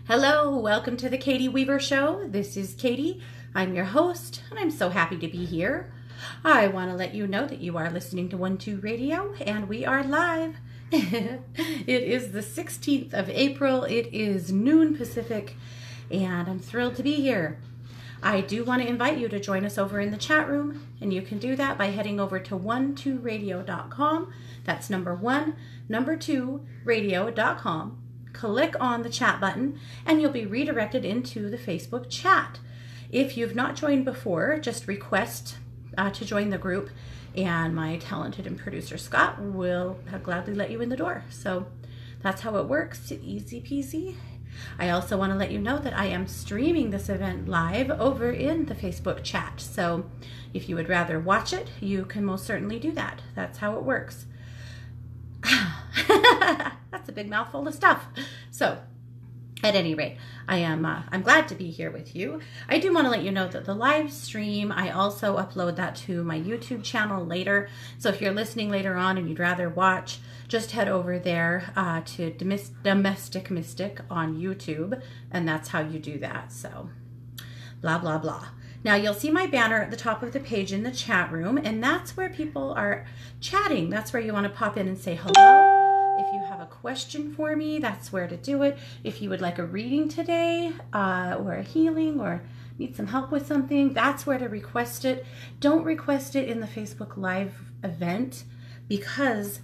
Hello, welcome to the Katie Weaver Show. This is Katie. I'm your host, and I'm so happy to be here. I want to let you know that you are listening to 12 Radio, and we are live. It is the 16th of April. It is noon Pacific, and I'm thrilled to be here. I do want to invite you to join us over in the chat room, and you can do that by heading over to 12radio.com. That's number 2 radio.com. Click on the chat button and you'll be redirected into the Facebook chat. If you've not joined before, just request to join the group and my talented and producer Scott will gladly let you in the door. So that's how it works, easy peasy. I also want to let you know that I am streaming this event live over in the Facebook chat. So if you would rather watch it, you can most certainly do that. That's how it works. That's a big mouthful of stuff. So, at any rate, I'm glad to be here with you. I do want to let you know that the live stream, I also upload that to my YouTube channel later. So if you're listening later on and you'd rather watch, just head over there to Domestic Mystic on YouTube, and that's how you do that. So, blah, blah, blah. Now, you'll see my banner at the top of the page in the chat room, and that's where people are chatting. That's where you want to pop in and say hello. If you have a question for me, that's where to do it. If you would like a reading today, or a healing, or need some help with something, that's where to request it. Don't request it in the Facebook Live event because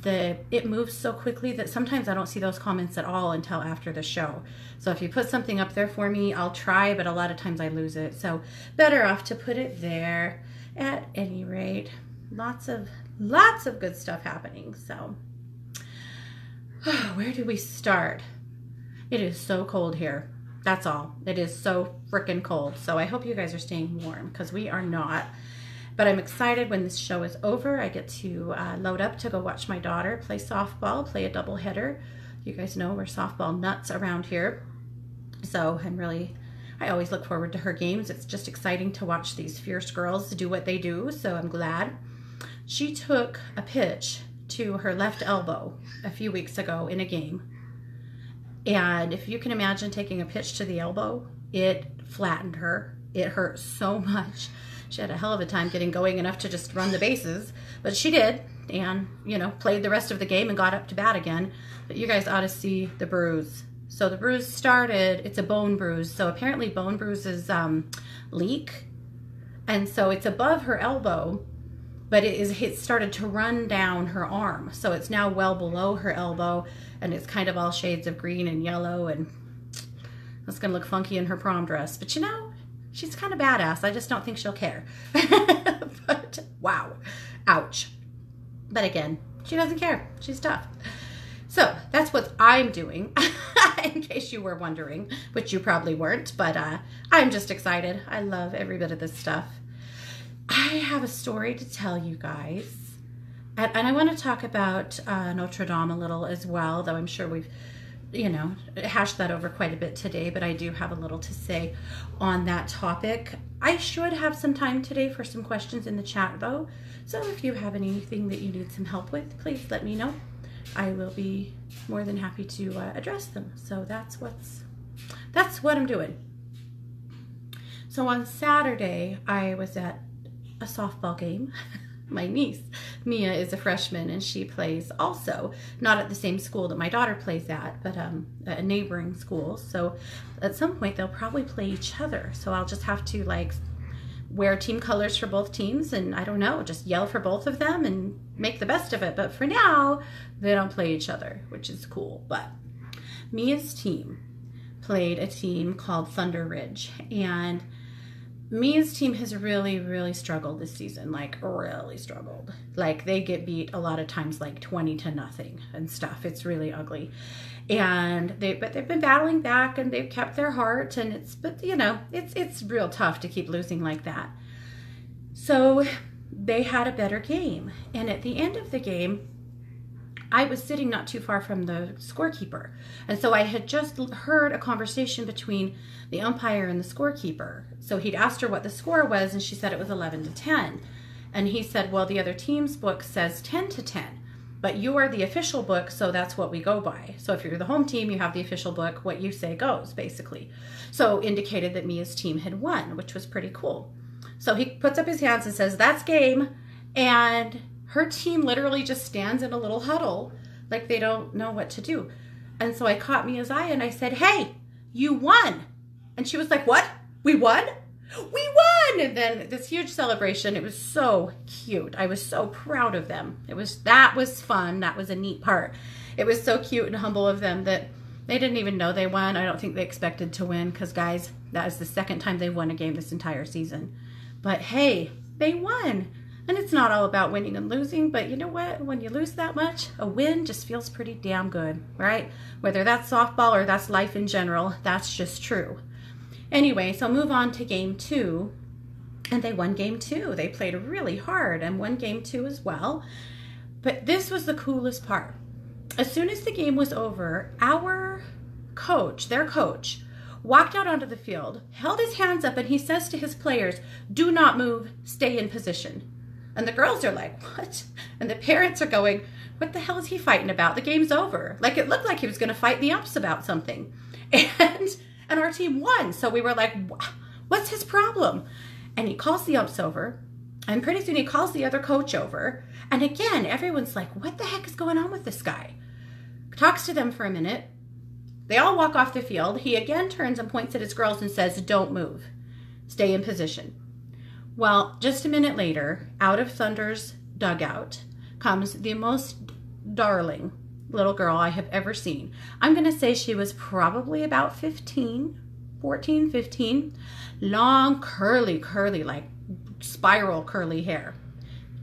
it moves so quickly that sometimes I don't see those comments at all until after the show. So if you put something up there for me, I'll try, but a lot of times I lose it. So better off to put it there. At any rate, lots of good stuff happening. So where do we start? It is so cold here. That's all. It is so freaking cold. So I hope you guys are staying warm because we are not. But I'm excited when this show is over. I get to load up to go watch my daughter play softball, play a doubleheader. You guys know we're softball nuts around here. So I always look forward to her games. It's just exciting to watch these fierce girls do what they do. So I'm glad. She took a pitch to her left elbow a few weeks ago in a game. And if you can imagine taking a pitch to the elbow, it flattened her. It hurt so much. She had a hell of a time getting going enough to just run the bases, but she did, and, played the rest of the game and got up to bat again. But you guys ought to see the bruise. So the bruise started, it's a bone bruise. So apparently bone bruises leak. And so it's above her elbow, but it started to run down her arm. So it's now well below her elbow, and it's kind of all shades of green and yellow, and it's going to look funky in her prom dress. But she's kind of badass. I just don't think she'll care. But wow, ouch. But again, she doesn't care. She's tough. So that's what I'm doing, in case you were wondering, which you probably weren't. But I'm just excited. I love every bit of this stuff. I have a story to tell you guys. And I want to talk about Notre Dame a little as well, though I'm sure we've hashed that over quite a bit today, but I do have a little to say on that topic. I should have some time today for some questions in the chat though. So if you have anything that you need some help with, please let me know. I will be more than happy to address them. So that's what I'm doing. So on Saturday, I was at a softball game. My niece, Mia, is a freshman, and she plays also, not at the same school that my daughter plays at, but at a neighboring school. So at some point, they'll probably play each other. So I'll just have to, wear team colors for both teams, and I don't know, just yell for both of them and make the best of it. But for now, they don't play each other, which is cool. But Mia's team played a team called Thunder Ridge, and Mia's team has really, really struggled this season, really struggled. They get beat a lot of times 20-0 and stuff. It's really ugly. And they've been battling back, and they've kept their heart, and it's real tough to keep losing like that. So they had a better game. And at the end of the game, I was sitting not too far from the scorekeeper. And so I had just heard a conversation between the umpire and the scorekeeper. So he'd asked her what the score was, and she said it was 11-10. And he said, well, the other team's book says 10-10. but you are the official book, so that's what we go by. So if you're the home team, you have the official book, what you say goes, basically. So indicated that Mia's team had won, which was pretty cool. So he puts up his hands and says, that's game. And her team literally just stands in a little huddle like they don't know what to do. And so I caught Mia's eye and I said, hey, you won. And she was like, what? We won? We won! And then this huge celebration. It was so cute. I was so proud of them. That was fun. That was a neat part. It was so cute and humble of them that they didn't even know they won. I don't think they expected to win because, guys, that is the second time they've won a game this entire season. But hey, they won. And it's not all about winning and losing, but you know what? When you lose that much, a win just feels pretty damn good, right? Whether that's softball or that's life in general, that's just true. Anyway, so move on to game 2, and they won game 2. They played really hard and won game 2 as well. But this was the coolest part. As soon as the game was over, our coach, their coach, walked out onto the field, held his hands up, and he says to his players, do not move, stay in position. And the girls are like, what? And the parents are going, what the hell is he fighting about? The game's over. Like, it looked like he was going to fight the umps about something. And our team won. So we were like, what's his problem? And he calls the umps over. And pretty soon he calls the other coach over. And again, everyone's like, what the heck is going on with this guy? Talks to them for a minute. They all walk off the field. He again turns and points at his girls and says, don't move. Stay in position. Well, just a minute later, out of Thunder's dugout comes the most darling little girl I have ever seen. I'm going to say she was probably about 14, 15. Long, curly, like spiral curly hair.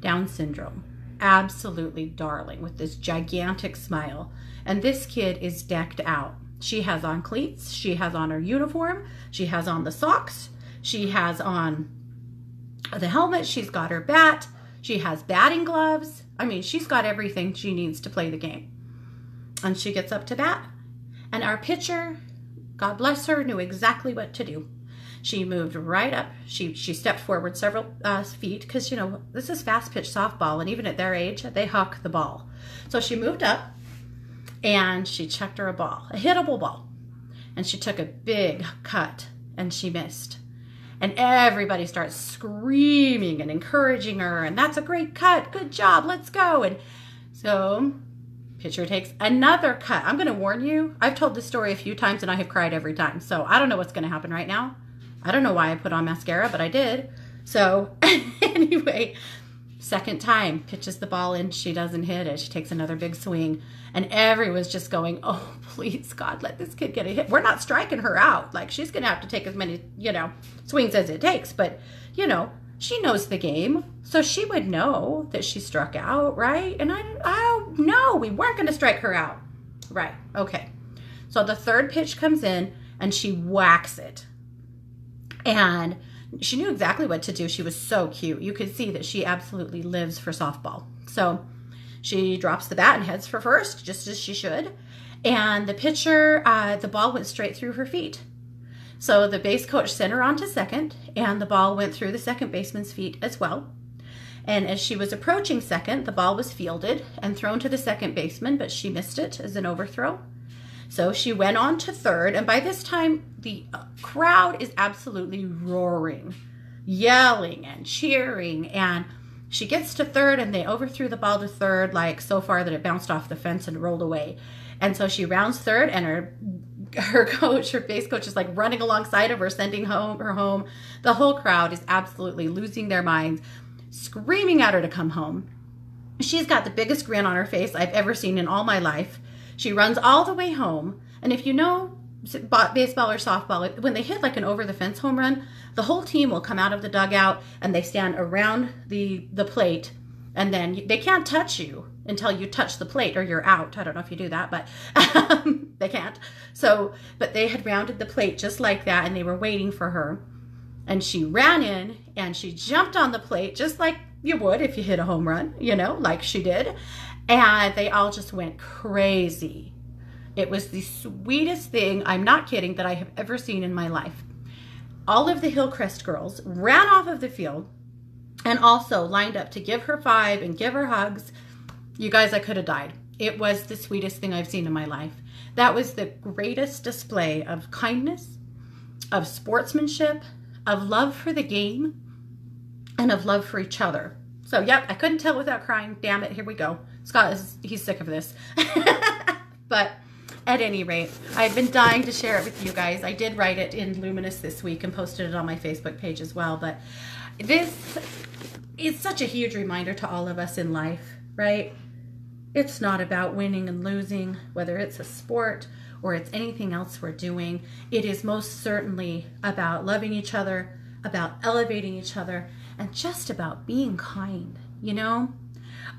Down syndrome. Absolutely darling with this gigantic smile. And this kid is decked out. She has on cleats. She has on her uniform. She has on the socks. She has on the helmet. She's got her bat. She has batting gloves. I mean, she's got everything she needs to play the game. And she gets up to bat. And our pitcher, God bless her, knew exactly what to do. She moved right up. She stepped forward several feet because, you know, this is fast pitch softball. And even at their age, they huck the ball. So she moved up and she chucked her a ball, a hittable ball. And she took a big cut and she missed. And everybody starts screaming and encouraging her. And that's a great cut. Good job. Let's go. And so pitcher takes another cut. I'm going to warn you. I've told this story a few times and I have cried every time. So I don't know what's going to happen right now. I don't know why I put on mascara, but I did. So anyway, second time, pitches the ball in. She doesn't hit it. She takes another big swing. And everyone's just going, oh, please, God, let this kid get a hit. We're not striking her out. Like, she's going to have to take as many, you know, swings as it takes. But, you know, she knows the game. So she would know that she struck out, right? And I don't know. We weren't going to strike her out. Right. Okay. So the third pitch comes in and she whacks it. And she knew exactly what to do. She was so cute. You could see that she absolutely lives for softball. So she drops the bat and heads for first, just as she should. And the pitcher, the ball went straight through her feet. So the base coach sent her on to second, and the ball went through the second baseman's feet as well. And as she was approaching second, the ball was fielded and thrown to the second baseman, but she missed it as an overthrow. So she went on to third, and by this time, the crowd is absolutely roaring, yelling and cheering, and she gets to third, and they overthrew the ball to third, like so far that it bounced off the fence and rolled away. And so she rounds third, and her coach, her base coach, is like running alongside of her, sending her home. The whole crowd is absolutely losing their minds, screaming at her to come home. She's got the biggest grin on her face I've ever seen in all my life. She runs all the way home, and if you know baseball or softball, when they hit like an over-the-fence home run, the whole team will come out of the dugout, and they stand around the plate, and then they can't touch you until you touch the plate or you're out. I don't know if you do that, but they can't. So, but they had rounded the plate just like that, and they were waiting for her. And she ran in, and she jumped on the plate just like you would if you hit a home run, you know, like she did. And they all just went crazy. It was the sweetest thing, I'm not kidding, that I have ever seen in my life. All of the Hillcrest girls ran off of the field and also lined up to give her 5 and give her hugs. You guys, I could have died. It was the sweetest thing I've seen in my life. That was the greatest display of kindness, of sportsmanship, of love for the game, and of love for each other. So, yep, I couldn't tell without crying. Damn it, here we go. Scott he's sick of this. But at any rate, I've been dying to share it with you guys. I did write it in Luminous this week and posted it on my Facebook page as well. But this is such a huge reminder to all of us in life, right? It's not about winning and losing, whether it's a sport or it's anything else we're doing. It is most certainly about loving each other, about elevating each other, and just about being kind, you know?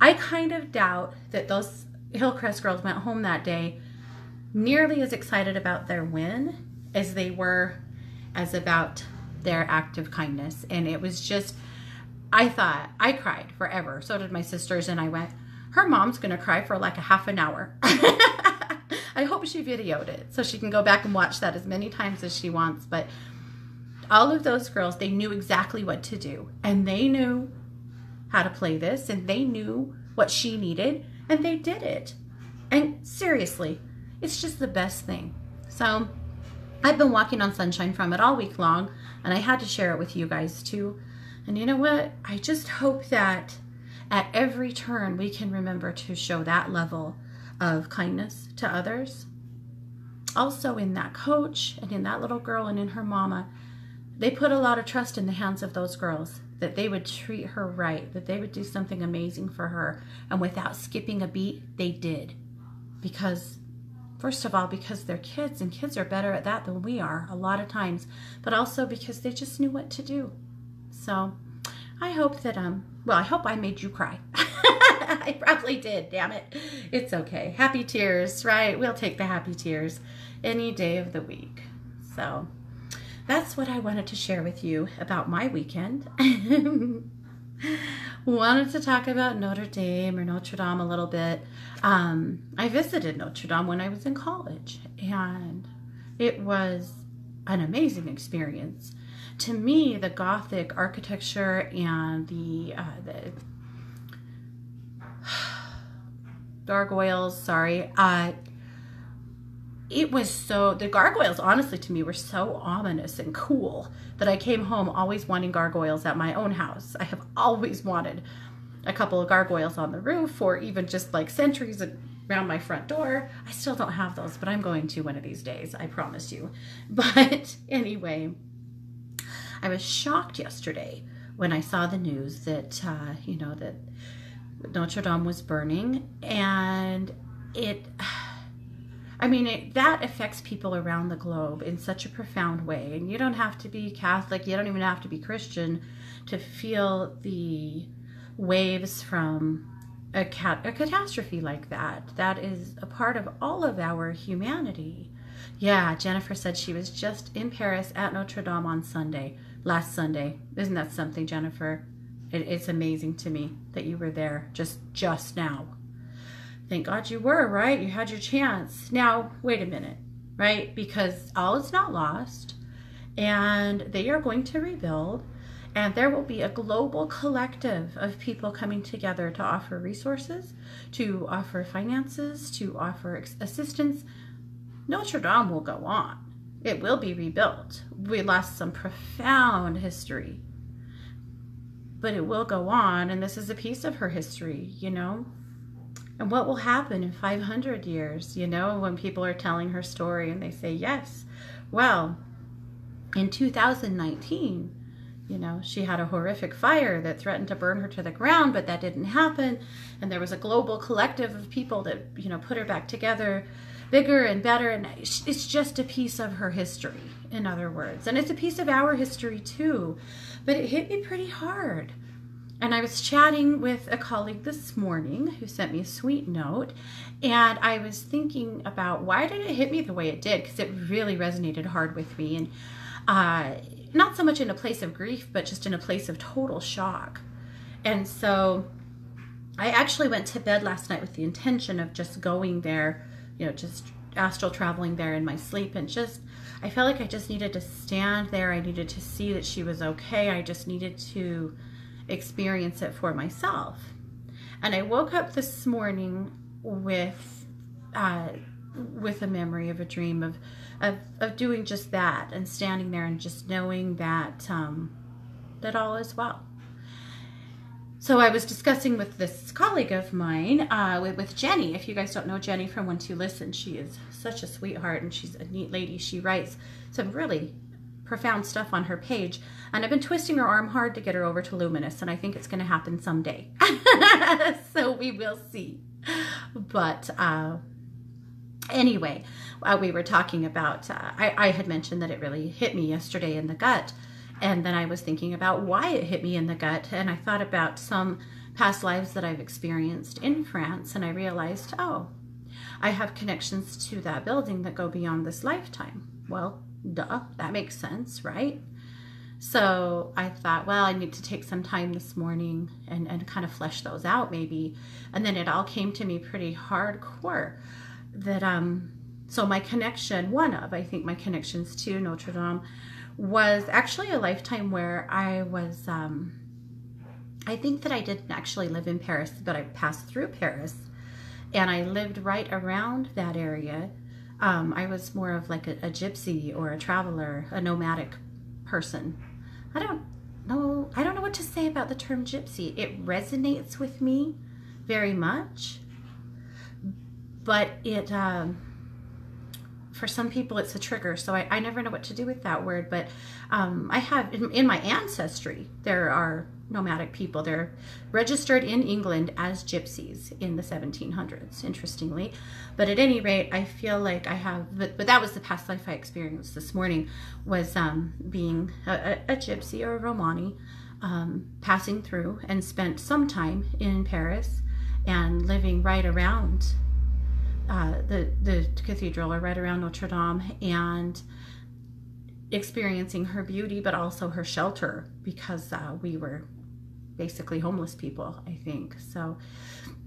I kind of doubt that those Hillcrest girls went home that day nearly as excited about their win as they were as about their act of kindness. And it was just, I cried forever. So did my sisters, and I went, her mom's going to cry for like a half an hour. I hope she videoed it so she can go back and watch that as many times as she wants. But all of those girls, they knew exactly what to do, and they knew how to play this, and they knew what she needed, and they did it. And seriously, it's just the best thing. So I've been walking on sunshine from it all week long, and I had to share it with you guys too. And you know what? I just hope that at every turn we can remember to show that level of kindness to others. Also in that coach and in that little girl and in her mama, they put a lot of trust in the hands of those girls, that they would treat her right, that they would do something amazing for her. And without skipping a beat, they did. Because, first of all, because they're kids, and kids are better at that than we are a lot of times, but also because they just knew what to do. So I hope that, well, I hope I made you cry. I probably did, damn it. It's okay. Happy tears, right? We'll take the happy tears any day of the week. So that's what I wanted to share with you about my weekend. Wanted to talk about Notre Dame a little bit. I visited Notre Dame when I was in college, and it was an amazing experience. To me, the Gothic architecture and the gargoyles, it was so, the gargoyles honestly to me were so ominous and cool that I came home always wanting gargoyles at my own house. I have always wanted a couple of gargoyles on the roof, or even just like sentries around my front door. I still don't have those, but I'm going to one of these days, I promise you. But anyway, I was shocked yesterday when I saw the news that, that Notre Dame was burning, and that affects people around the globe in such a profound way. And you don't have to be Catholic, you don't even have to be Christian to feel the waves from a catastrophe like that. That is a part of all of our humanity. Yeah, Jennifer said she was just in Paris at Notre Dame on last Sunday. Isn't that something, Jennifer? It's amazing to me that you were there just now. Thank God you were, right? You had your chance. Now, wait a minute, right? Because all is not lost, and they are going to rebuild, and there will be a global collective of people coming together to offer resources, to offer finances, to offer assistance. Notre Dame will go on. It will be rebuilt. We lost some profound history, but it will go on, and this is a piece of her history, And what will happen in 500 years, when people are telling her story and they say, yes, well, in 2019, she had a horrific fire that threatened to burn her to the ground, but that didn't happen. And there was a global collective of people that, put her back together bigger and better. And it's just a piece of her history, in other words. And it's a piece of our history too, but it hit me pretty hard. And I was chatting with a colleague this morning who sent me a sweet note, and I was thinking about why did it hit me the way it did, because it really resonated hard with me, and not so much in a place of grief, but just in a place of total shock. And so I actually went to bed last night with the intention of just going there, just astral traveling there in my sleep, and I felt like I just needed to stand there. I needed to see that she was okay. I just needed to experience it for myself. And I woke up this morning with a memory of a dream of doing just that, and standing there and just knowing that that all is well. So I was discussing with this colleague of mine, with Jenny. If you guys don't know Jenny from When to Listen, she is such a sweetheart, and she's a neat lady. She writes some really profound stuff on her page, and I've been twisting her arm hard to get her over to Luminous, and I think it's going to happen someday. So we will see. But anyway, we were talking about, I had mentioned that it really hit me yesterday in the gut. And then I was thinking about why it hit me in the gut. And I thought about some past lives that I've experienced in France. And I realized, oh, I have connections to that building that go beyond this lifetime. Well, duh, that makes sense, right? So I thought, well, I need to take some time this morning and kind of flesh those out maybe. And then it all came to me pretty hardcore that, so my connection, I think my connections to Notre Dame was actually a lifetime where I was, I think that I didn't actually live in Paris, but I passed through Paris, and I lived right around that area. I was more of like a gypsy or a traveler, a nomadic person. I don't know what to say about the term gypsy. It resonates with me very much, but it, for some people it's a trigger, so I never know what to do with that word. But I have, in my ancestry, there are nomadic people. They're registered in England as gypsies in the 1700s, interestingly. But at any rate, I feel like I have, but that was the past life I experienced this morning, was being a gypsy or a Romani, passing through, and spent some time in Paris and living right around the cathedral, or right around Notre Dame, and experiencing her beauty, but also her shelter, because we were basically homeless people, I think. So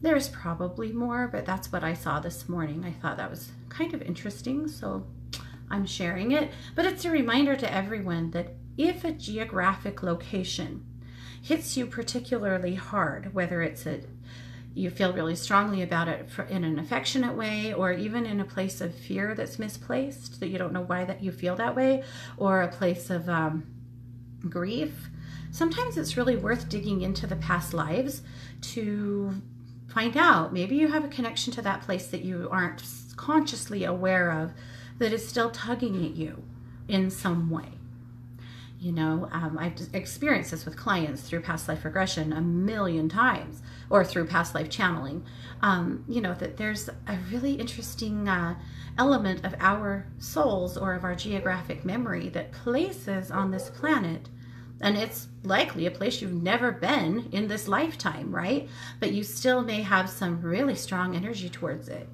there's probably more, but that's what I saw this morning. I thought that was kind of interesting, so I'm sharing it. But it's a reminder to everyone that if a geographic location hits you particularly hard, whether it's you feel really strongly about it in an affectionate way, or even in a place of fear that's misplaced, that you don't know why that you feel that way, or a place of grief, sometimes it's really worth digging into the past lives to find out. Maybe you have a connection to that place that you aren't consciously aware of, that is still tugging at you in some way. You know, I've experienced this with clients through past life regression a million times, or through past life channeling, you know, that there's a really interesting element of our souls, or of our geographic memory, that places on this planet, and it's likely a place you've never been in this lifetime, right? But you still may have some really strong energy towards it.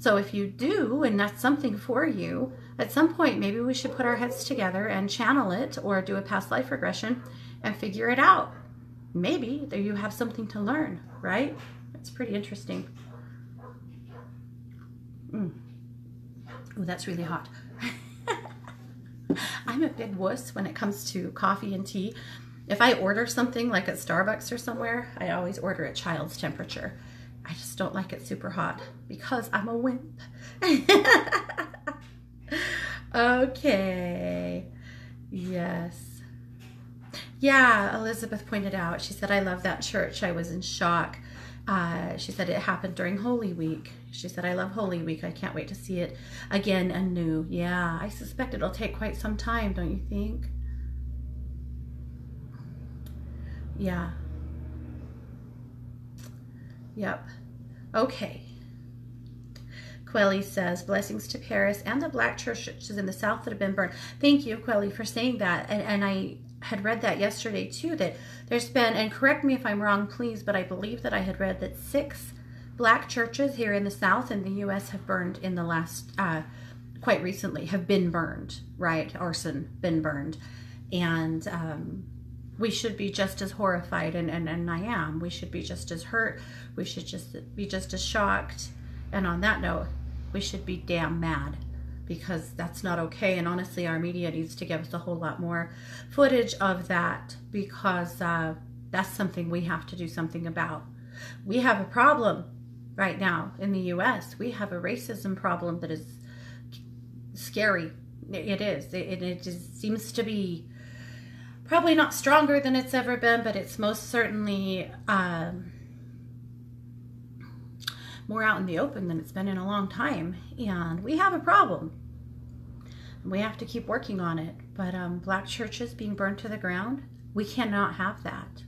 So if you do, and that's something for you, at some point, maybe we should put our heads together and channel it, or do a past life regression and figure it out. Maybe there you have something to learn, right? It's pretty interesting. Ooh, that's really hot. I'm a big wuss when it comes to coffee and tea. If I order something like at Starbucks or somewhere, I always order at child's temperature. I just don't like it super hot because I'm a wimp. Okay. Yes. Yeah, Elizabeth pointed out, she said, I love that church. I was in shock. She said it happened during Holy Week. She said, I love Holy Week. I can't wait to see it again anew. Yeah, I suspect it'll take quite some time, don't you think? Yeah. Yep. Okay. Quelly says, blessings to Paris and the black churches in the south that have been burned. Thank you, Quelly, for saying that. And I had read that yesterday too, that there's been, and correct me if I'm wrong, please, but I believe that I had read that 6 black churches here in the south in the U.S. have burned in the last, quite recently, have been burned, right? Arson, been burned. And we should be just as horrified, and I am. We should be just as hurt. We should just be just as shocked. And on that note, we should be damn mad, because that's not okay. And honestly, our media needs to give us a whole lot more footage of that, because that's something we have to do something about. We have a problem right now in the US. We have a racism problem that is scary. It is. It just seems to be probably not stronger than it's ever been, but it's most certainly more out in the open than it's been in a long time. And we have a problem. We have to keep working on it. But black churches being burned to the ground, we cannot have that.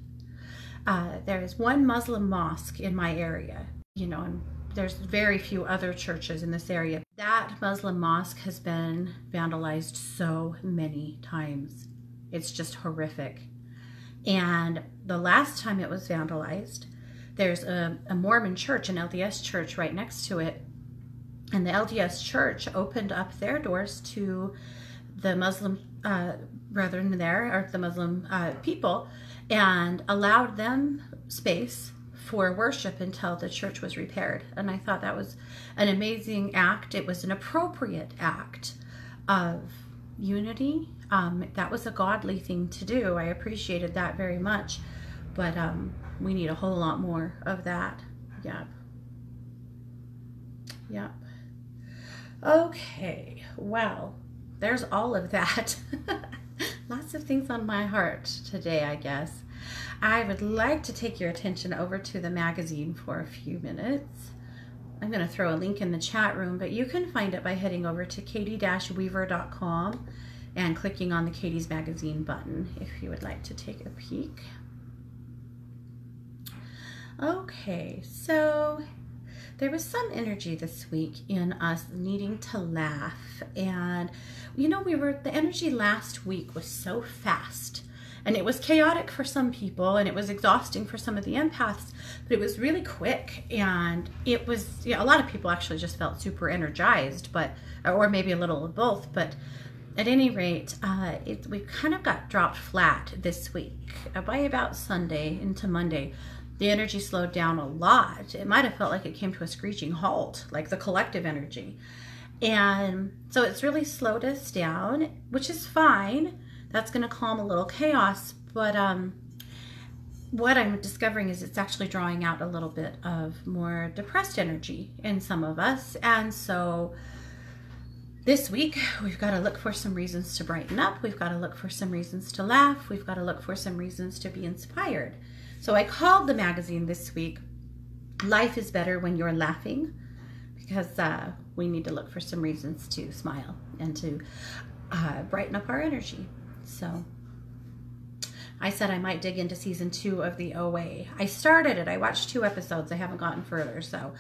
There is one Muslim mosque in my area, you know, and there's very few other churches in this area. That Muslim mosque has been vandalized so many times. It's just horrific. And the last time it was vandalized, there's a Mormon church, an LDS church right next to it. And the LDS church opened up their doors to the Muslim brethren there, or the Muslim people, and allowed them space for worship until the church was repaired. And I thought that was an amazing act. It was an appropriate act of unity. That was a godly thing to do. I appreciated that very much. But we need a whole lot more of that. Yep. Yep. Okay. Well, there's all of that. Lots of things on my heart today, I guess. I would like to take your attention over to the magazine for a few minutes. I'm going to throw a link in the chat room, but you can find it by heading over to katie-weaver.com and clicking on the Katie's Magazine button if you would like to take a peek. Okay, so there was some energy this week in us needing to laugh. And, you know, the energy last week was so fast. And it was chaotic for some people, and it was exhausting for some of the empaths, but it was really quick. And it was, a lot of people actually just felt super energized, or maybe a little of both. But at any rate, we kind of got dropped flat this week. By about Sunday into Monday, the energy slowed down a lot. It might have felt like it came to a screeching halt, like the collective energy. And so it's really slowed us down, which is fine. That's going to calm a little chaos. But what I'm discovering is it's actually drawing out a little bit of more depressed energy in some of us. And so this week, we've got to look for some reasons to brighten up. We've got to look for some reasons to laugh. We've got to look for some reasons to be inspired. So I called the magazine this week, Life is Better When You're Laughing, because we need to look for some reasons to smile and to brighten up our energy. So I said I might dig into season 2 of the OA. I started it. I watched 2 episodes. I haven't gotten further. So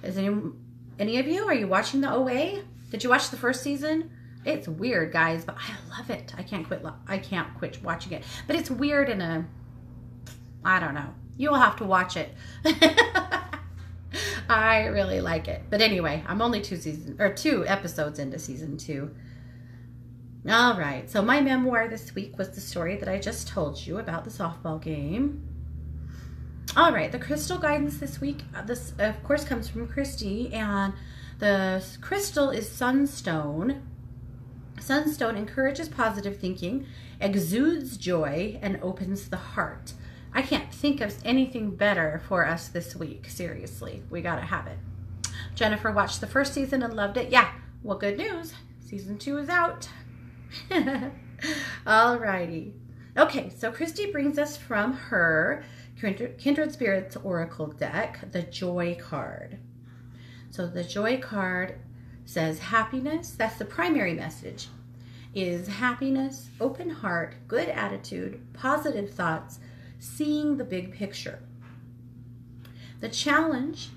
is any of you, are you watching the OA? Did you watch the first season? It's weird, guys, but I love it. I can't quit watching it. But it's weird in a, I don't know. You'll have to watch it. I really like it. But anyway, I'm only 2 episodes into season 2. All right. So my memoir this week was the story that I just told you about the softball game. All right. The crystal guidance this week, this of course comes from Christy, and the crystal is sunstone. Sunstone encourages positive thinking, exudes joy, and opens the heart. I can't think of anything better for us this week. Seriously, we got to have it. Jennifer watched the first season and loved it. Yeah, well, good news. Season 2 is out. All righty. Okay, so Christy brings us from her Kindred Spirits Oracle deck, the Joy card. So the Joy card says happiness. That's the primary message, is happiness, open heart, good attitude, positive thoughts, seeing the big picture. The challenge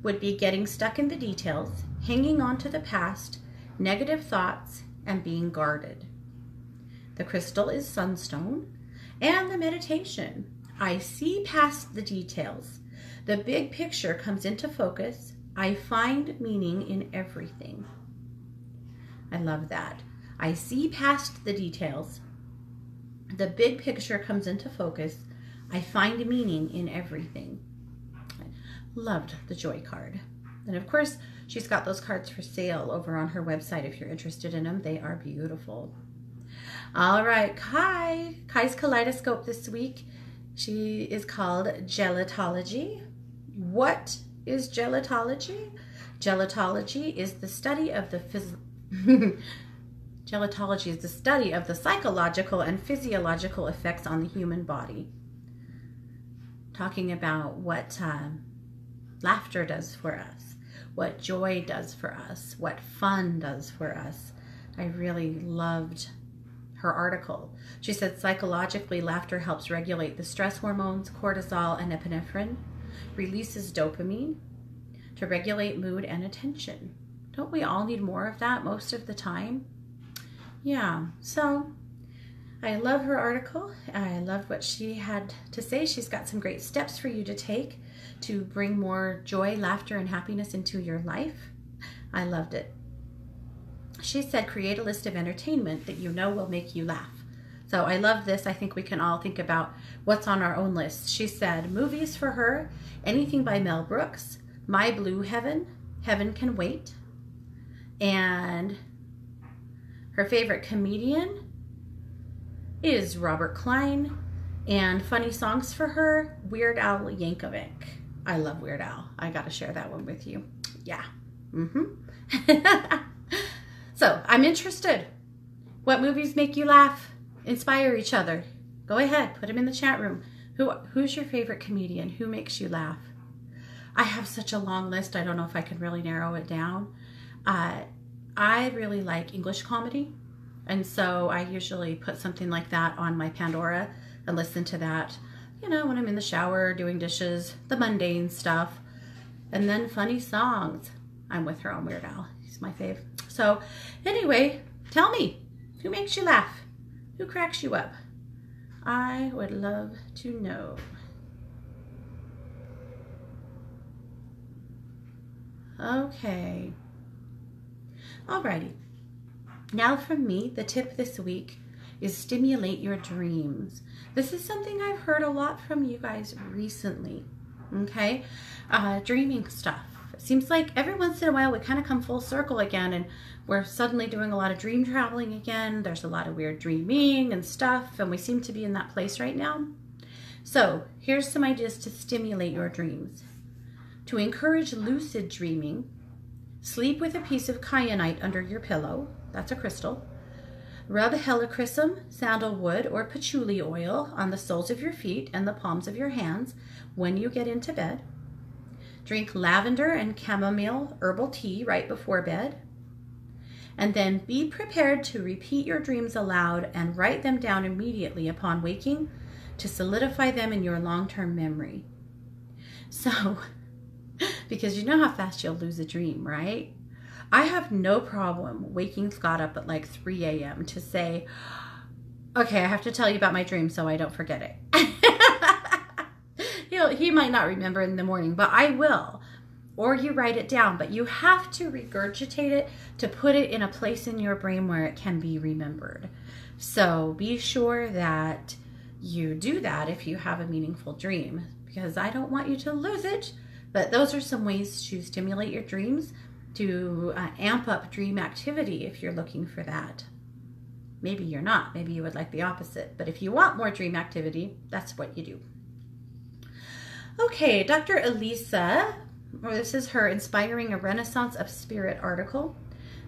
would be getting stuck in the details, hanging on to the past, negative thoughts, and being guarded. The crystal is sunstone, and the meditation, I see past the details. The big picture comes into focus. I find meaning in everything. I love that. I see past the details. The big picture comes into focus. I find meaning in everything. I loved the Joy card. And of course, she's got those cards for sale over on her website if you're interested in them. They are beautiful. All right, Kai's kaleidoscope this week. She is called Gelotology. What is gelotology? Gelotology is the study of the gelotology is the study of the psychological and physiological effects on the human body. Talking about what laughter does for us, what joy does for us, what fun does for us. I really loved her article. She said psychologically, laughter helps regulate the stress hormones, cortisol and epinephrine, releases dopamine to regulate mood and attention. Don't we all need more of that most of the time? Yeah, so I love her article. I love what she had to say. She's got some great steps for you to take to bring more joy, laughter, and happiness into your life. I loved it. She said, create a list of entertainment that you know will make you laugh. So I love this. I think we can all think about what's on our own list. She said, movies for her, anything by Mel Brooks, My Blue Heaven, Heaven Can Wait, and her favorite comedian is Robert Klein, and funny songs for her, Weird Al Yankovic. I love Weird Al. I got to share that one with you. Yeah. So I'm interested. What movies make you laugh? Inspire each other. Go ahead, put them in the chat room. Who's your favorite comedian? Who makes you laugh? I have such a long list. I don't know if I can really narrow it down. I really like English comedy. And so I usually put something like that on my Pandora and listen to that, you know, when I'm in the shower, doing dishes, the mundane stuff. And then funny songs. I'm with her on Weird Al. He's my fave. So anyway, tell me, who makes you laugh? Who cracks you up? I would love to know. Okay. Alrighty. Now from me, the tip this week is stimulate your dreams. This is something I've heard a lot from you guys recently. Okay? Dreaming stuff. It seems like every once in a while we kind of come full circle again and we're suddenly doing a lot of dream traveling again. There's a lot of weird dreaming and stuff, and we seem to be in that place right now. So here's some ideas to stimulate your dreams. To encourage lucid dreaming, sleep with a piece of kyanite under your pillow. That's a crystal. Rub helichrysum, sandalwood, or patchouli oil on the soles of your feet and the palms of your hands when you get into bed. Drink lavender and chamomile herbal tea right before bed. And then be prepared to repeat your dreams aloud and write them down immediately upon waking to solidify them in your long-term memory. So, because you know how fast you'll lose a dream, right? I have no problem waking Scott up at like 3 a.m. to say, okay, I have to tell you about my dream so I don't forget it. He might not remember in the morning, but I will. Or you write it down, but you have to regurgitate it to put it in a place in your brain where it can be remembered. So be sure that you do that if you have a meaningful dream, because I don't want you to lose it. But those are some ways to stimulate your dreams, to amp up dream activity if you're looking for that. Maybe you're not. Maybe you would like the opposite. But if you want more dream activity, that's what you do. Okay, Dr. Elisa, this is her Inspiring a Renaissance of Spirit article.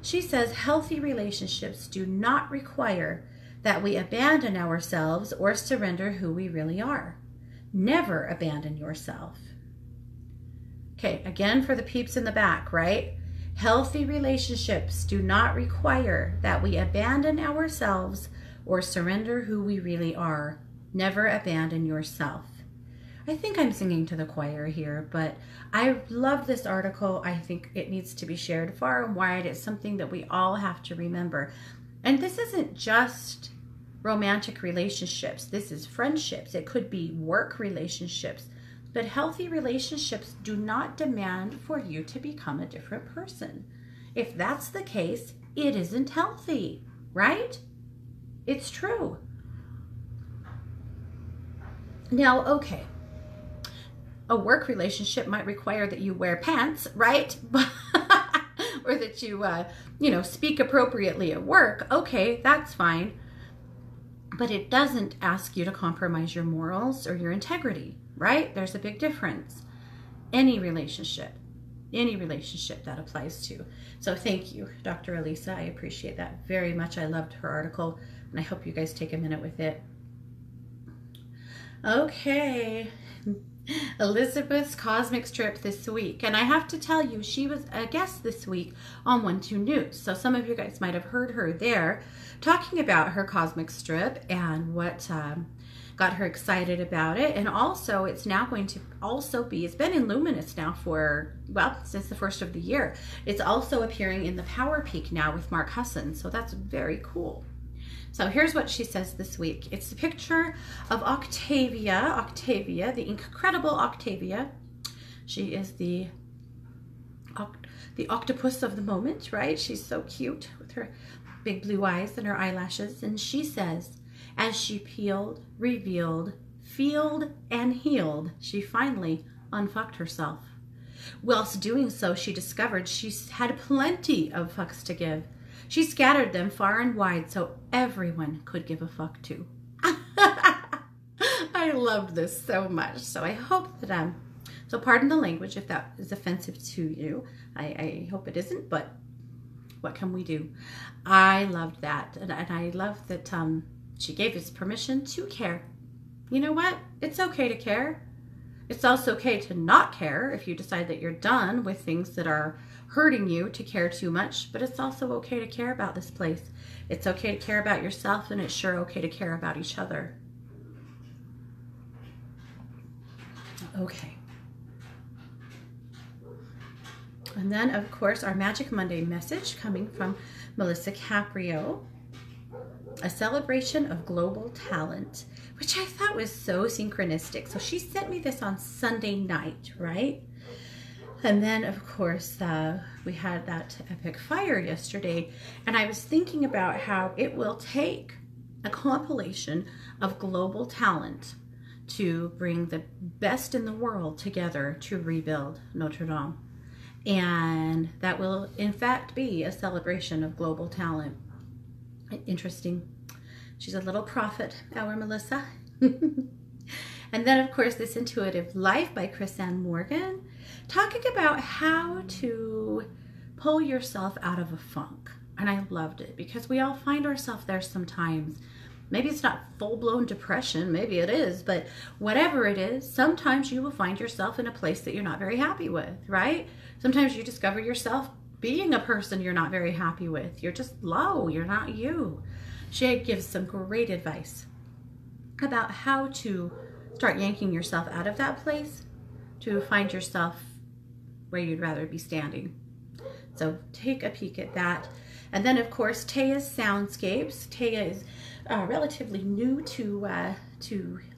She says healthy relationships do not require that we abandon ourselves or surrender who we really are. Never abandon yourself. Okay, again for the peeps in the back, right? Healthy relationships do not require that we abandon ourselves or surrender who we really are. Never abandon yourself. I think I'm singing to the choir here, but I love this article. I think it needs to be shared far and wide. It's something that we all have to remember. And this isn't just romantic relationships. This is friendships. It could be work relationships. But healthy relationships do not demand for you to become a different person. If that's the case, it isn't healthy, right? It's true. Now, okay. A work relationship might require that you wear pants, right? Or that you, speak appropriately at work. Okay, that's fine. But it doesn't ask you to compromise your morals or your integrity, right? There's a big difference. any relationship that applies to. So thank you, Dr. Elisa. I appreciate that very much. I loved her article, and I hope you guys take a minute with it. Okay, Elizabeth's cosmic strip this week. And I have to tell you, she was a guest this week on 1-2 News. So some of you guys might have heard her there talking about her cosmic strip and what got her excited about it. And also it's now going to also be, it's been in Luminous now for, well, since the first of the year. It's also appearing in the Power Peak now with Mark Husson. So that's very cool. So here's what she says this week. It's a picture of Octavia, the incredible Octavia. She is the octopus of the moment, right? She's so cute with her big blue eyes and her eyelashes. And she says, as she peeled, revealed, feeled, and healed, she finally unfucked herself. Whilst doing so, she discovered she had plenty of fucks to give. She scattered them far and wide so everyone could give a fuck too. I loved this so much. So I hope that, so pardon the language if that is offensive to you. I hope it isn't, but what can we do? I loved that. And I love that she gave us permission to care. You know what? It's okay to care. It's also okay to not care if you decide that you're done with things that are hurting you to care too much, but it's also okay to care about this place. It's okay to care about yourself, and it's sure okay to care about each other. Okay. And then, of course, our Magic Monday message coming from Melissa Caprio, a celebration of global talent, which I thought was so synchronistic. So she sent me this on Sunday night, right? And then, of course, we had that epic fire yesterday, and I was thinking about how it will take a compilation of global talent to bring the best in the world together to rebuild Notre Dame. And that will, in fact, be a celebration of global talent. Interesting. She's a little prophet, our Melissa. And then, of course, This Intuitive Life by Chrisanne Morgan, talking about how to pull yourself out of a funk. And I loved it because we all find ourselves there sometimes. Maybe it's not full-blown depression, maybe it is, but whatever it is, sometimes you will find yourself in a place that you're not very happy with, right? Sometimes you discover yourself being a person you're not very happy with. You're just low, you're not you. She gives some great advice about how to start yanking yourself out of that place to find yourself where you'd rather be standing. So take a peek at that. And then, of course, Taya's Soundscapes. Taya is relatively new to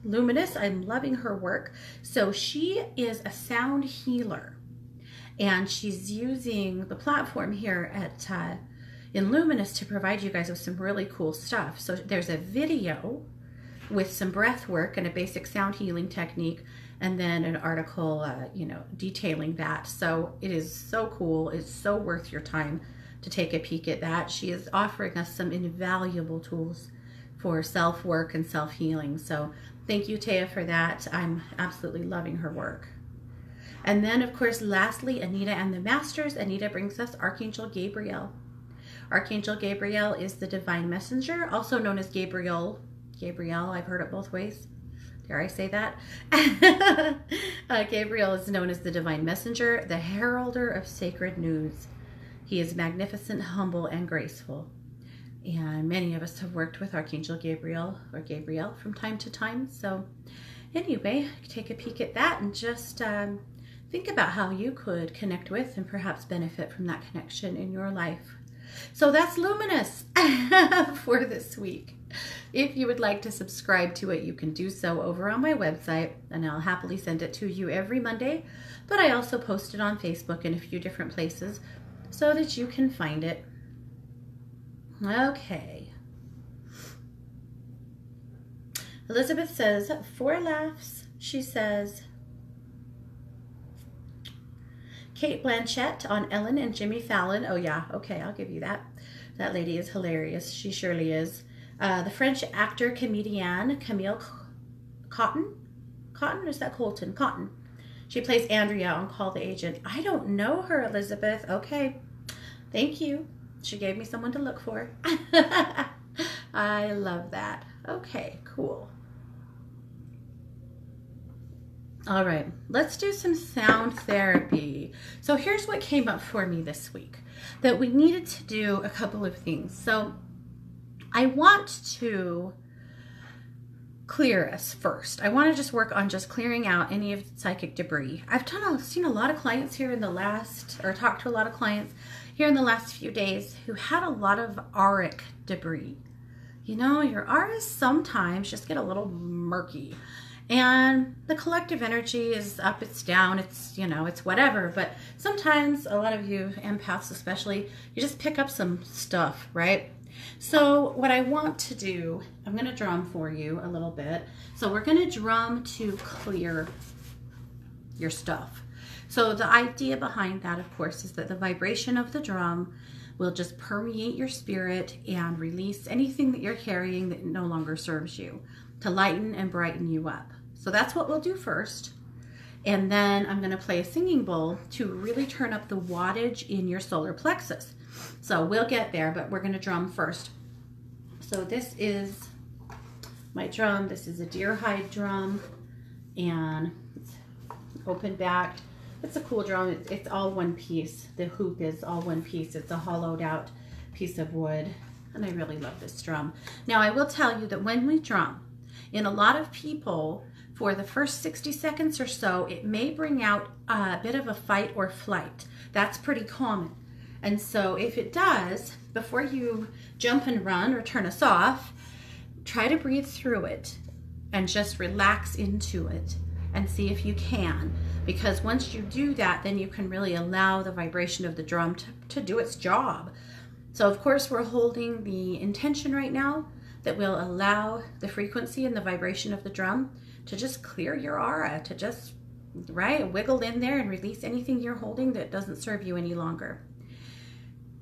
Luminous. I'm loving her work. So she is a sound healer, and she's using the platform here at in Luminous to provide you guys with some really cool stuff. So there's a video with some breath work and a basic sound healing technique, and then an article, you know, detailing that. So it is so cool. It's so worth your time to take a peek at that. She is offering us some invaluable tools for self-work and self-healing. So thank you, Taya, for that. I'm absolutely loving her work. And then, of course, lastly, Anita and the Masters. Anita brings us Archangel Gabriel. Archangel Gabriel is the divine messenger, also known as Gabriel. Gabriel, I've heard it both ways. Dare I say that? Gabriel is known as the divine messenger, the heralder of sacred news. He is magnificent, humble, and graceful. And many of us have worked with Archangel Gabriel or Gabriel from time to time. So anyway, take a peek at that and just think about how you could connect with and perhaps benefit from that connection in your life. So that's Luminous for this week. If you would like to subscribe to it, you can do so over on my website, and I'll happily send it to you every Monday. But I also post it on Facebook in a few different places so that you can find it. Okay. Elizabeth says, 4 laughs. She says, Kate Blanchett on Ellen and Jimmy Fallon. Oh yeah, okay, I'll give you that. That lady is hilarious. She surely is. The French actor, comedian Camille Cotton. Cotton? Is that Colton? Cotton. She plays Andrea on Call the Agent. I don't know her, Elizabeth. Okay. Thank you. She gave me someone to look for. I love that. Okay, cool. All right, let's do some sound therapy. So here's what came up for me this week, that we needed to do a couple of things. So I want to clear us first. I want to just work on just clearing out any of the psychic debris. I've seen a lot of clients here in the last, or talked to a lot of clients here in the last few days who had a lot of auric debris. You know, your auras sometimes just get a little murky. And the collective energy is up, it's down, it's, you know, it's whatever. But sometimes, a lot of you empaths especially, you just pick up some stuff, right? So what I want to do, I'm going to drum for you a little bit. So we're going to drum to clear your stuff. So the idea behind that, of course, is that the vibration of the drum will just permeate your spirit and release anything that you're carrying that no longer serves you, to lighten and brighten you up. So that's what we'll do first. And then I'm going to play a singing bowl to really turn up the wattage in your solar plexus. So we'll get there, but we're going to drum first. So this is my drum. This is a deer hide drum, and it's open back. It's a cool drum. It's all one piece. The hoop is all one piece. It's a hollowed out piece of wood, and I really love this drum. Now I will tell you that when we drum, in a lot of people, for the first 60 seconds or so, it may bring out a bit of a fight or flight. That's pretty common. And so if it does, before you jump and run or turn us off, try to breathe through it and just relax into it and see if you can. Because once you do that, then you can really allow the vibration of the drum to do its job. So of course we're holding the intention right now that will allow the frequency and the vibration of the drum to just clear your aura, to just, right, wiggle in there and release anything you're holding that doesn't serve you any longer.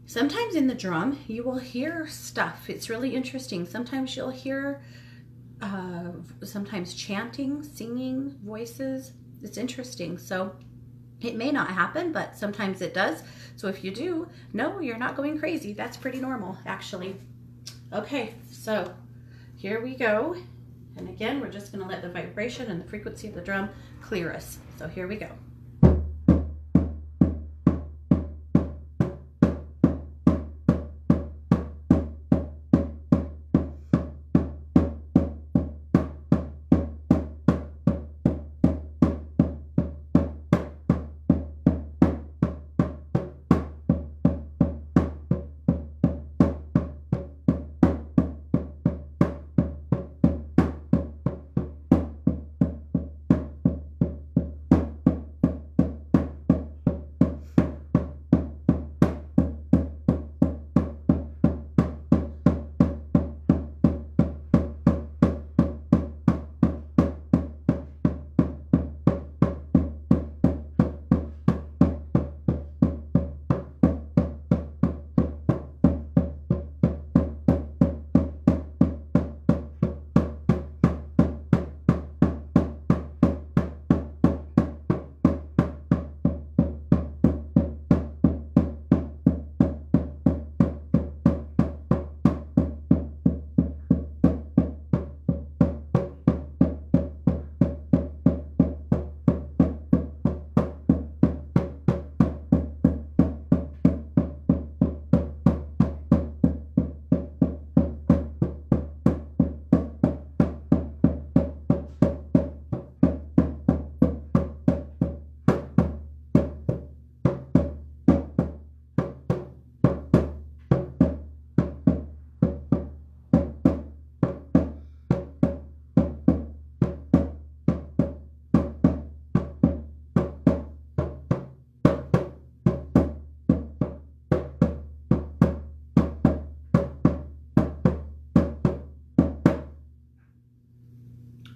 Sometimes in the drum, you will hear stuff. It's really interesting. Sometimes you'll hear, sometimes chanting, singing, voices. It's interesting. So it may not happen, but sometimes it does. So if you do, no, you're not going crazy. That's pretty normal, actually. Okay, so here we go. And again, we're just going to let the vibration and the frequency of the drum clear us. So here we go.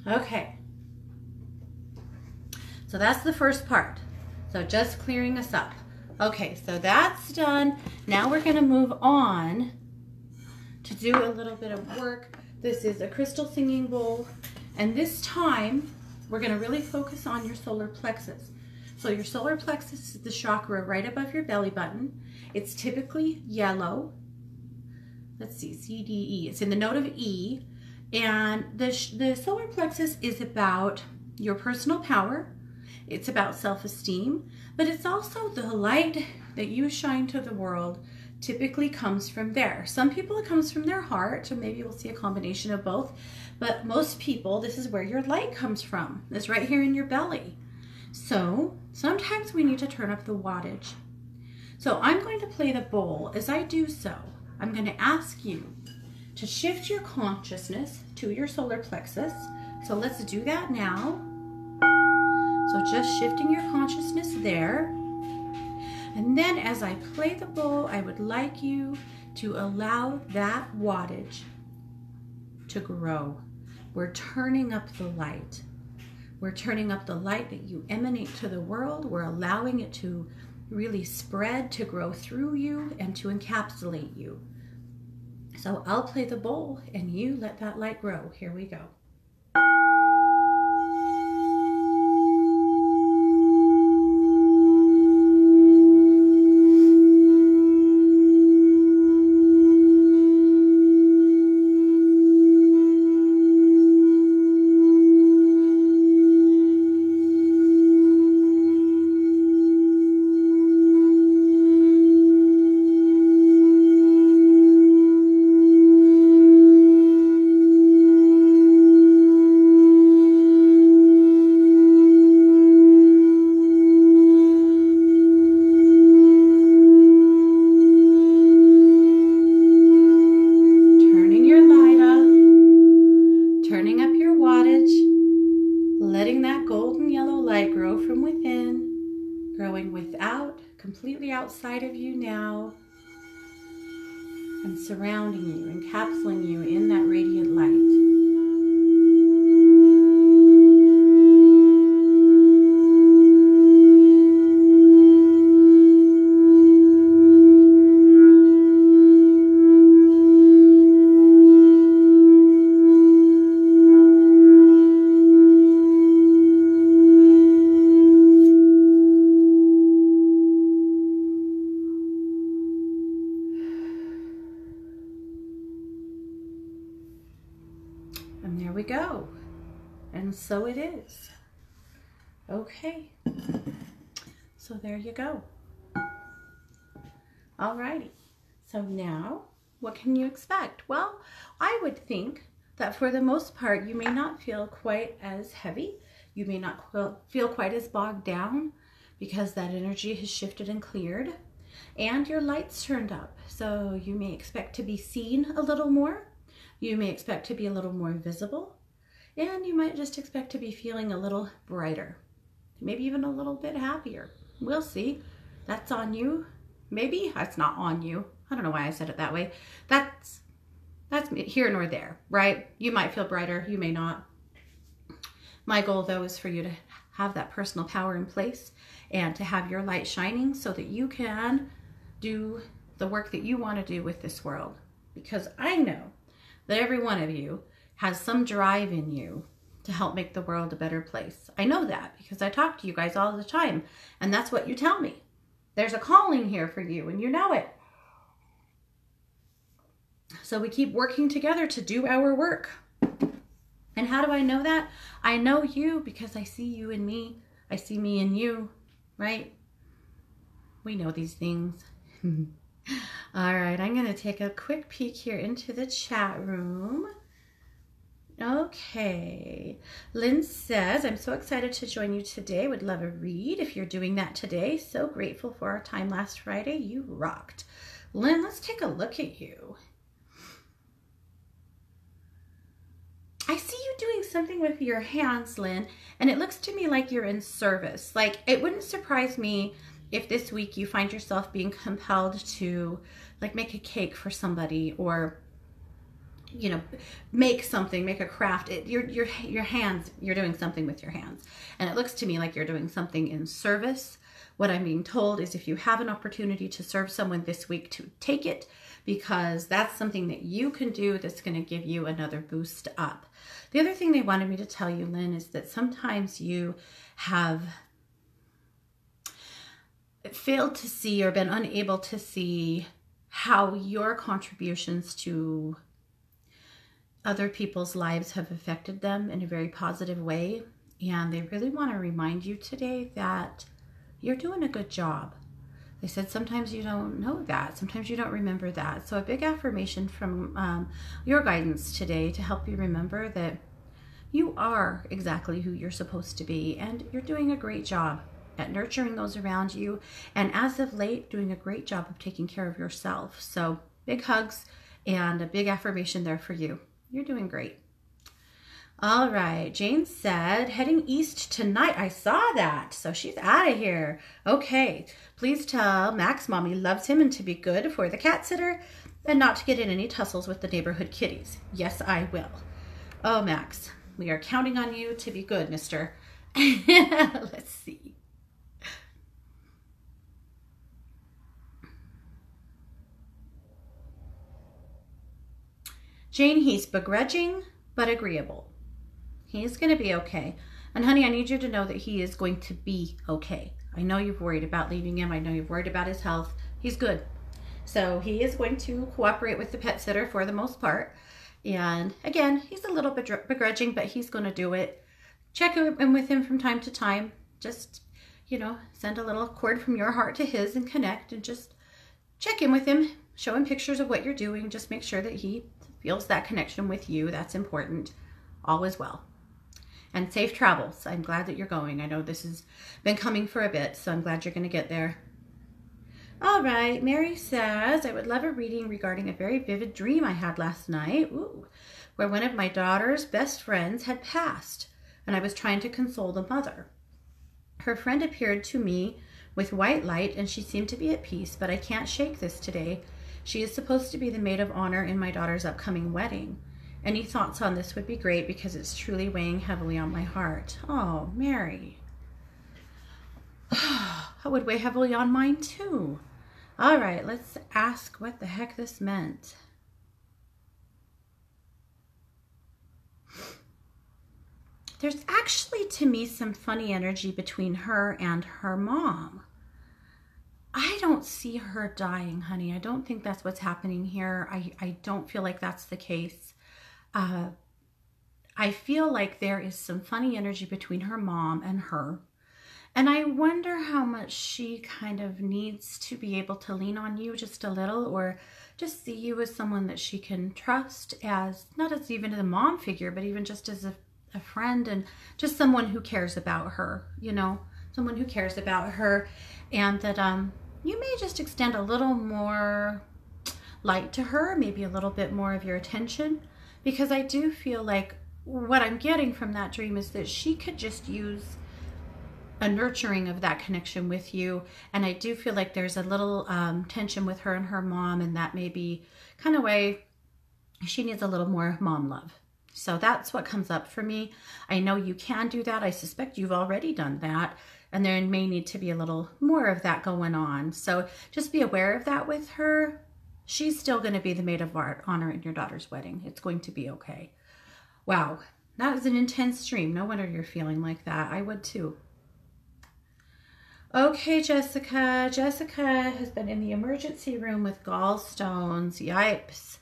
Okay, so that's the first part. So just clearing us up. Okay, so that's done. Now we're going to move on to do a little bit of work. This is a crystal singing bowl, and this time we're going to really focus on your solar plexus. So your solar plexus is the chakra right above your belly button. It's typically yellow. Let's see, C, D, E. It's in the note of E. And the solar plexus is about your personal power. It's about self-esteem, but it's also the light that you shine to the world typically comes from there. Some people it comes from their heart, or maybe we'll see a combination of both. But most people, this is where your light comes from. It's right here in your belly. So sometimes we need to turn up the wattage. So I'm going to play the bowl. As I do so, I'm going to ask you to shift your consciousness to your solar plexus. So let's do that now. So just shifting your consciousness there. And then as I play the bowl, I would like you to allow that wattage to grow. We're turning up the light. We're turning up the light that you emanate to the world. We're allowing it to really spread, to grow through you, and to encapsulate you. So I'll play the bowl and you let that light grow. Here we go. Completely outside of you now and surrounding you, encapsulating you in that radiant light. And there we go. And so it is. Okay. So there you go. Alrighty. So now, what can you expect? Well, I would think that for the most part, you may not feel quite as heavy. You may not feel quite as bogged down because that energy has shifted and cleared. And your light's turned up. So you may expect to be seen a little more. You may expect to be a little more visible, and you might just expect to be feeling a little brighter, maybe even a little bit happier. We'll see. That's on you. Maybe that's not on you. I don't know why I said it that way. That's here nor there, right? You might feel brighter, you may not. My goal though is for you to have that personal power in place and to have your light shining so that you can do the work that you want to do with this world. Because I know that every one of you has some drive in you to help make the world a better place. I know that because I talk to you guys all the time, and that's what you tell me. There's a calling here for you, and you know it. So we keep working together to do our work. And how do I know that? I know you because I see you in me. I see me in you, right? We know these things. All right, I'm going to take a quick peek here into the chat room. Okay. Lynn says, I'm so excited to join you today. Would love a read if you're doing that today. So grateful for our time last Friday. You rocked. Lynn, let's take a look at you. I see you doing something with your hands, Lynn, and it looks to me like you're in service. Like, it wouldn't surprise me if this week you find yourself being compelled to like make a cake for somebody, or you know, make something, make a craft. Your hands, you're doing something with your hands, and it looks to me like you're doing something in service. What I'm being told is if you have an opportunity to serve someone this week, to take it, because that's something that you can do that's going to give you another boost up. The other thing they wanted me to tell you, Lynn, is that sometimes you have failed to see or been unable to see how your contributions to other people's lives have affected them in a very positive way. And they really want to remind you today that you're doing a good job. They said sometimes you don't know that. Sometimes you don't remember that. So a big affirmation from your guidance today to help you remember that you are exactly who you're supposed to be, and you're doing a great job at nurturing those around you, and as of late, doing a great job of taking care of yourself. So big hugs and a big affirmation there for you. You're doing great. All right, Jane said, heading east tonight. I saw that, so she's out of here. Okay, please tell Max Mommy loves him and to be good for the cat sitter and not to get in any tussles with the neighborhood kitties. Yes, I will. Oh, Max, we are counting on you to be good, mister. Let's see. Jane, he's begrudging but agreeable. He's going to be okay. And honey, I need you to know that he is going to be okay. I know you've worried about leaving him. I know you've worried about his health. He's good. So he is going to cooperate with the pet sitter for the most part. And again, he's a little bit begrudging, but he's going to do it. Check in with him from time to time. Just, you know, send a little cord from your heart to his and connect and just check in with him. Show him pictures of what you're doing. Just make sure that he feels that connection with you. That's important. All is well. And safe travels. I'm glad that you're going. I know this has been coming for a bit, so I'm glad you're going to get there. All right, Mary says, I would love a reading regarding a very vivid dream I had last night, where one of my daughter's best friends had passed, and I was trying to console the mother. Her friend appeared to me with white light, and she seemed to be at peace, but I can't shake this today. She is supposed to be the maid of honor in my daughter's upcoming wedding. Any thoughts on this would be great because it's truly weighing heavily on my heart. Oh, Mary. That would weigh heavily on mine too. All right, let's ask what the heck this meant. There's actually, to me, some funny energy between her and her mom. I don't see her dying, honey. I don't think that's what's happening here. I don't feel like that's the case. I feel like there is some funny energy between her mom and her. And I wonder how much she kind of needs to be able to lean on you just a little, or just see you as someone that she can trust, as not as even a mom figure, but even just as a friend, and just someone who cares about her, you know, someone who cares about her. And that you may just extend a little more light to her, maybe a little bit more of your attention. Because I do feel like what I'm getting from that dream is that she could just use a nurturing of that connection with you. And I do feel like there's a little tension with her and her mom, and that may be kind of way she needs a little more mom love. So that's what comes up for me. I know you can do that. I suspect you've already done that. And there may need to be a little more of that going on. So just be aware of that with her. She's still going to be the maid of honor in your daughter's wedding. It's going to be okay. Wow, that was an intense dream. No wonder you're feeling like that. I would too. Okay, Jessica. Jessica has been in the emergency room with gallstones. Yipes.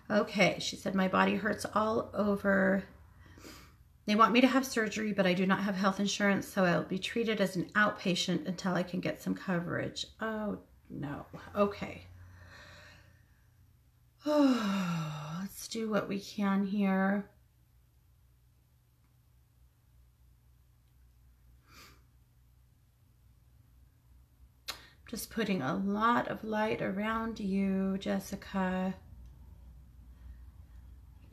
Okay, she said, my body hurts all over. They want me to have surgery, but I do not have health insurance, so I'll be treated as an outpatient until I can get some coverage. Oh, no. Okay. Oh, let's do what we can here. Just putting a lot of light around you, Jessica.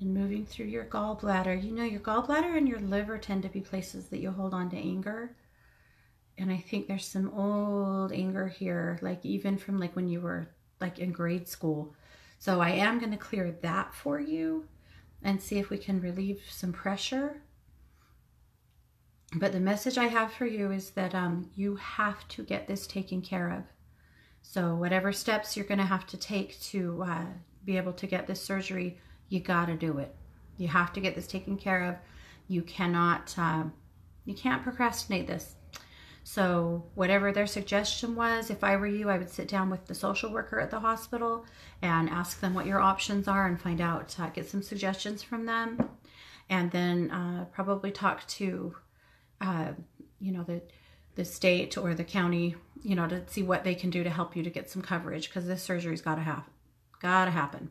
And moving through your gallbladder. You know, your gallbladder and your liver tend to be places that you hold on to anger. And I think there's some old anger here, like even from like when you were like in grade school. So I am going to clear that for you and see if we can relieve some pressure. But the message I have for you is that you have to get this taken care of. So whatever steps you're going to have to take to be able to get this surgery, you got to do it. You have to get this taken care of. You cannot, you can't procrastinate this. So whatever their suggestion was, if I were you, I would sit down with the social worker at the hospital and ask them what your options are and find out, get some suggestions from them. And then probably talk to, you know, the state or the county, you know, to see what they can do to help you to get some coverage, because this surgery's got to happen.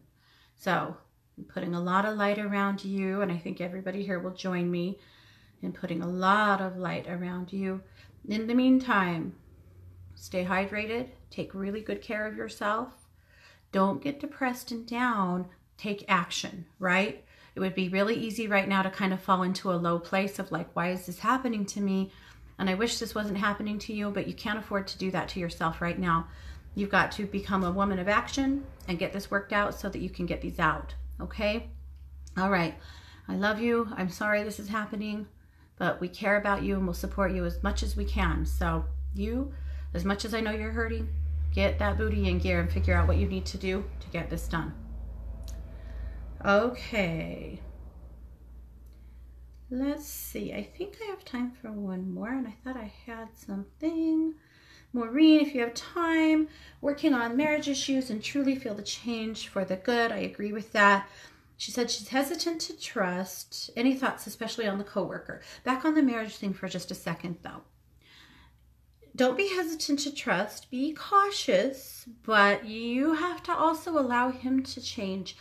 So I'm putting a lot of light around you, and I think everybody here will join me in putting a lot of light around you. In the meantime, stay hydrated, take really good care of yourself. Don't get depressed and down. Take action, right? It would be really easy right now to kind of fall into a low place of like, why is this happening to me? And I wish this wasn't happening to you, but you can't afford to do that to yourself right now. You've got to become a woman of action and get this worked out so that you can get these out, okay? All right, I love you. I'm sorry this is happening, but we care about you and we'll support you as much as we can. So you, as much as I know you're hurting, get that booty in gear and figure out what you need to do to get this done. Okay, let's see. I think I have time for one more, and I thought I had something. Maureen, if you have time, working on marriage issues and truly feel the change for the good. I agree with that. She said she's hesitant to trust. Any thoughts, especially on the coworker? Back on the marriage thing for just a second, though. Don't be hesitant to trust. Be cautious, but you have to also allow him to change.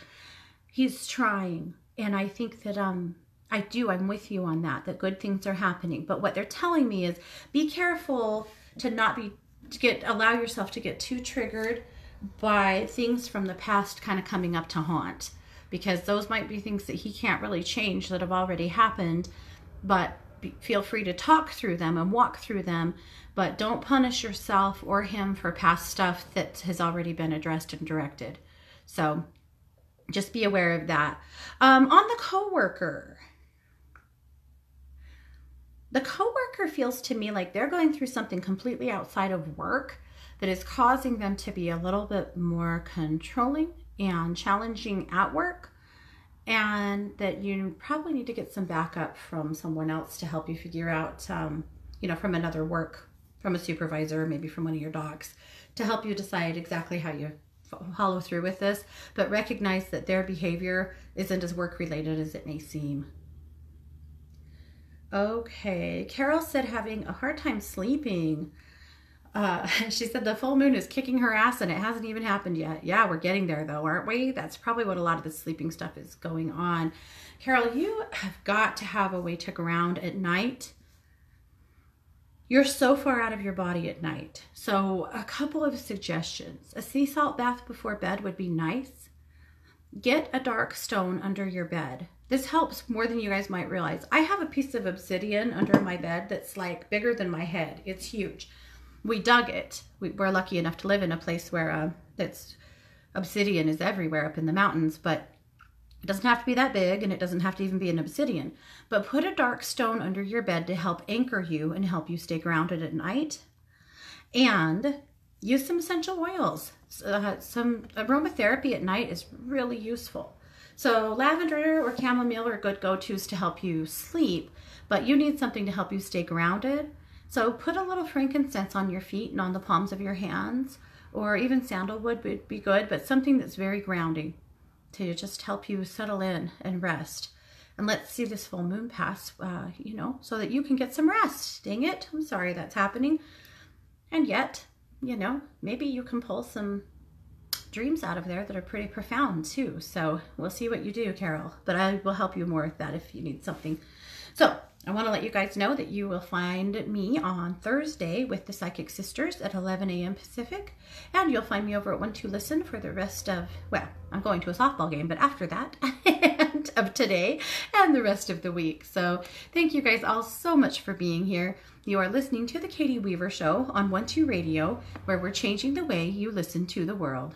He's trying, and I think that I'm with you on that good things are happening. But what they're telling me is be careful to not allow yourself to get too triggered by things from the past kind of coming up to haunt, because those might be things that he can't really change that have already happened. But feel free to talk through them and walk through them, but don't punish yourself or him for past stuff that has already been addressed and directed. So just be aware of that. On the coworker feels to me like they're going through something completely outside of work that is causing them to be a little bit more controlling and challenging at work, and that you probably need to get some backup from someone else to help you figure out, you know, from another work, from a supervisor, maybe from one of your docs, to help you decide exactly how you follow through with this. But recognize that their behavior isn't as work related as it may seem. Okay, Carol said having a hard time sleeping. She said the full moon is kicking her ass and it hasn't even happened yet. Yeah, we're getting there though, aren't we? That's probably what a lot of the sleeping stuff is going on. Carol, you have got to have a way to ground at night. You're so far out of your body at night. So a couple of suggestions. A sea salt bath before bed would be nice. Get a dark stone under your bed. This helps more than you guys might realize. I have a piece of obsidian under my bed that's like bigger than my head. It's huge. We dug it. We're lucky enough to live in a place where that's obsidian is everywhere up in the mountains, but it doesn't have to be that big, and it doesn't have to even be an obsidian. But put a dark stone under your bed to help anchor you and help you stay grounded at night. And use some essential oils. Some aromatherapy at night is really useful. So lavender or chamomile are good go-tos to help you sleep, but you need something to help you stay grounded. So put a little frankincense on your feet and on the palms of your hands, or even sandalwood would be good, but something that's very grounding to just help you settle in and rest. And let's see this full moon pass, you know, so that you can get some rest. Dang it, I'm sorry that's happening. And yet, you know, maybe you can pull some dreams out of there that are pretty profound too. So we'll see what you do, Carol, but I will help you more with that if you need something. So I want to let you guys know that you will find me on Thursday with the Psychic Sisters at 11 a.m. Pacific, and you'll find me over at 1-2-Listen for the rest of, well, I'm going to a softball game, but after that, and of today and the rest of the week. So thank you guys all so much for being here. You are listening to The Katie Weaver Show on 1-2 Radio, where we're changing the way you listen to the world.